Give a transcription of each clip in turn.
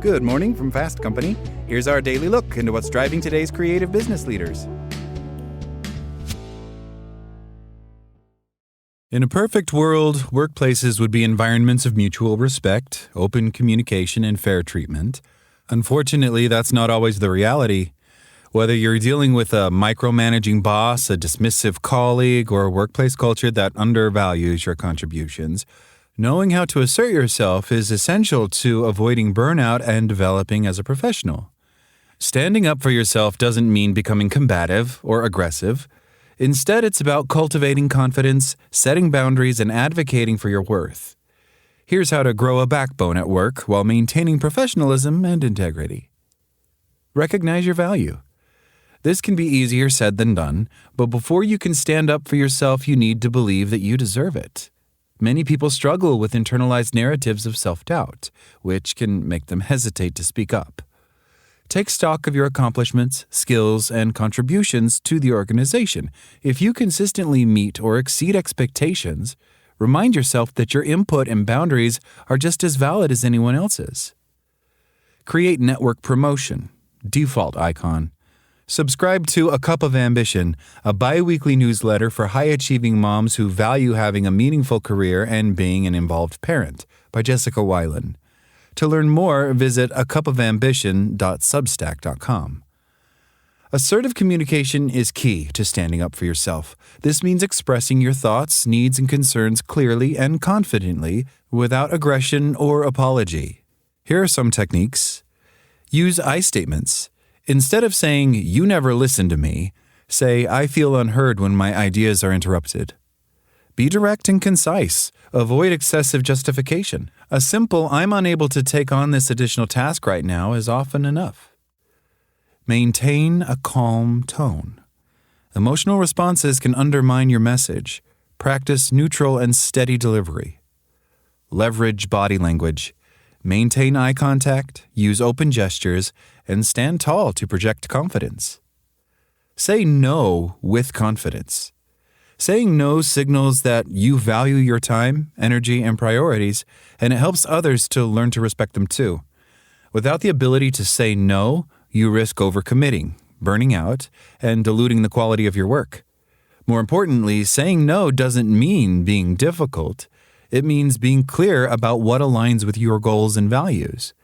Good morning from Fast Company. Here's our daily look into what's driving today's creative business leaders. In a perfect world, workplaces would be environments of mutual respect, open communication, and fair treatment. Unfortunately, that's not always the reality. Whether you're dealing with a micromanaging boss, a dismissive colleague, or a workplace culture that undervalues your contributions, knowing how to assert yourself is essential to avoiding burnout and developing as a professional. Standing up for yourself doesn't mean becoming combative or aggressive. Instead, it's about cultivating confidence, setting boundaries, and advocating for your worth. Here's how to grow a backbone at work while maintaining professionalism and integrity. Recognize your value. This can be easier said than done, but before you can stand up for yourself, you need to believe that you deserve it. Many people struggle with internalized narratives of self-doubt, which can make them hesitate to speak up. Take stock of your accomplishments, skills, and contributions to the organization. If you consistently meet or exceed expectations, remind yourself that your input and boundaries are just as valid as anyone else's. Create network promotion. Default icon. Subscribe to A Cup of Ambition, a bi-weekly newsletter for high-achieving moms who value having a meaningful career and being an involved parent, by Jessica Weiland. To learn more, visit acupofambition.substack.com. Assertive communication is key to standing up for yourself. This means expressing your thoughts, needs, and concerns clearly and confidently without aggression or apology. Here are some techniques. Use I statements. Instead of saying, "You never listen to me," say, "I feel unheard when my ideas are interrupted." Be direct and concise. Avoid excessive justification. A simple, "I'm unable to take on this additional task right now," is often enough. Maintain a calm tone. Emotional responses can undermine your message. Practice neutral and steady delivery. Leverage body language. Maintain eye contact, use open gestures, and stand tall to project confidence. Say no with confidence. Saying no signals that you value your time, energy, and priorities, and it helps others to learn to respect them too. Without the ability to say no, you risk overcommitting, burning out, and diluting the quality of your work. More importantly, saying no doesn't mean being difficult. It means being clear about what aligns with your goals and values.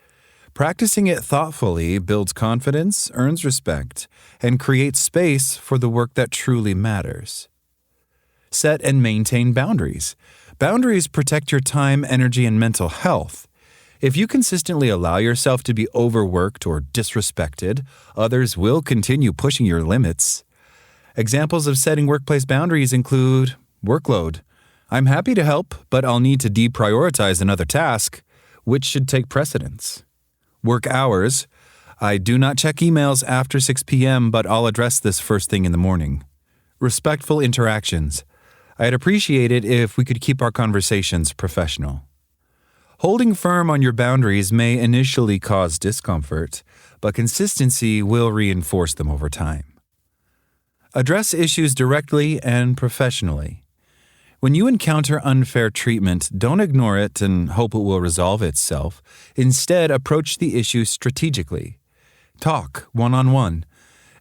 Practicing it thoughtfully builds confidence, earns respect, and creates space for the work that truly matters. Set and maintain boundaries. Boundaries protect your time, energy, and mental health. If you consistently allow yourself to be overworked or disrespected, others will continue pushing your limits. Examples of setting workplace boundaries include workload. I'm happy to help, but I'll need to deprioritize another task, which should take precedence. Work hours. I do not check emails after 6 p.m., but I'll address this first thing in the morning. Respectful interactions. I'd appreciate it if we could keep our conversations professional. Holding firm on your boundaries may initially cause discomfort, but consistency will reinforce them over time. Address issues directly and professionally. When you encounter unfair treatment, don't ignore it and hope it will resolve itself. Instead, approach the issue strategically. Talk one-on-one.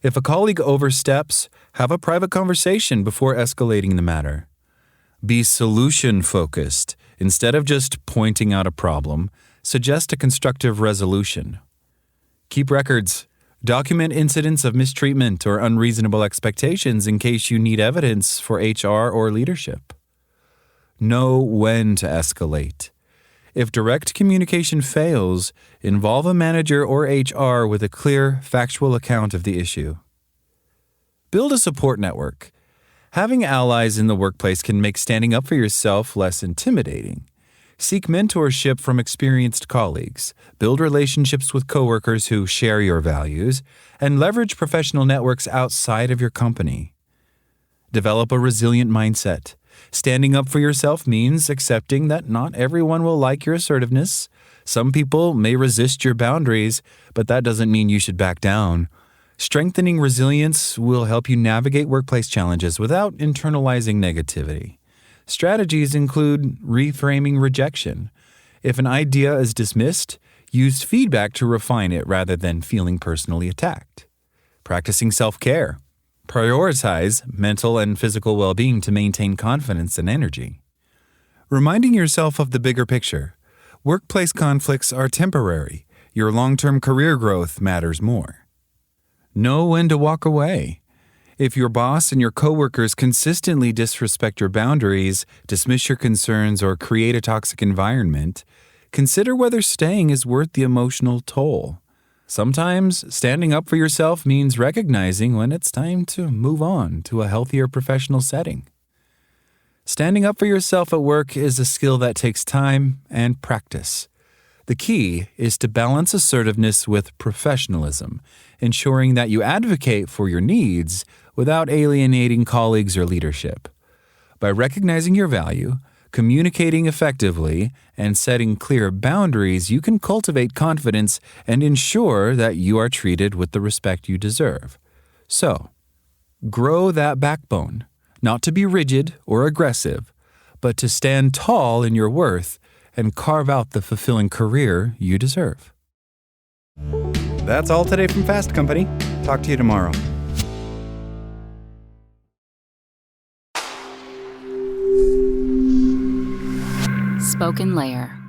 If a colleague oversteps, have a private conversation before escalating the matter. Be solution-focused. Instead of just pointing out a problem, suggest a constructive resolution. Keep records. Document incidents of mistreatment or unreasonable expectations in case you need evidence for HR or leadership. Know when to escalate. If direct communication fails, involve a manager or HR with a clear, factual account of the issue. Build a support network. Having allies in the workplace can make standing up for yourself less intimidating. Seek mentorship from experienced colleagues, build relationships with coworkers who share your values, and leverage professional networks outside of your company. Develop a resilient mindset. Standing up for yourself means accepting that not everyone will like your assertiveness. Some people may resist your boundaries, but that doesn't mean you should back down. Strengthening resilience will help you navigate workplace challenges without internalizing negativity. Strategies include reframing rejection. If an idea is dismissed, Used feedback to refine it rather than feeling personally attacked. Practicing self-care. Prioritize mental and physical well-being to maintain confidence and energy. Reminding yourself of the bigger picture. Workplace conflicts are temporary. Your long-term career growth matters more. Know when to walk away. If your boss and your coworkers consistently disrespect your boundaries, dismiss your concerns, or create a toxic environment, consider whether staying is worth the emotional toll. Sometimes standing up for yourself means recognizing when it's time to move on to a healthier professional setting. Standing up for yourself at work is a skill that takes time and practice. The key is to balance assertiveness with professionalism, ensuring that you advocate for your needs without alienating colleagues or leadership. By recognizing your value, communicating effectively, and setting clear boundaries, you can cultivate confidence and ensure that you are treated with the respect you deserve. So, grow that backbone, not to be rigid or aggressive, but to stand tall in your worth and carve out the fulfilling career you deserve. That's all today from Fast Company. Talk to you tomorrow. Spoken Layer.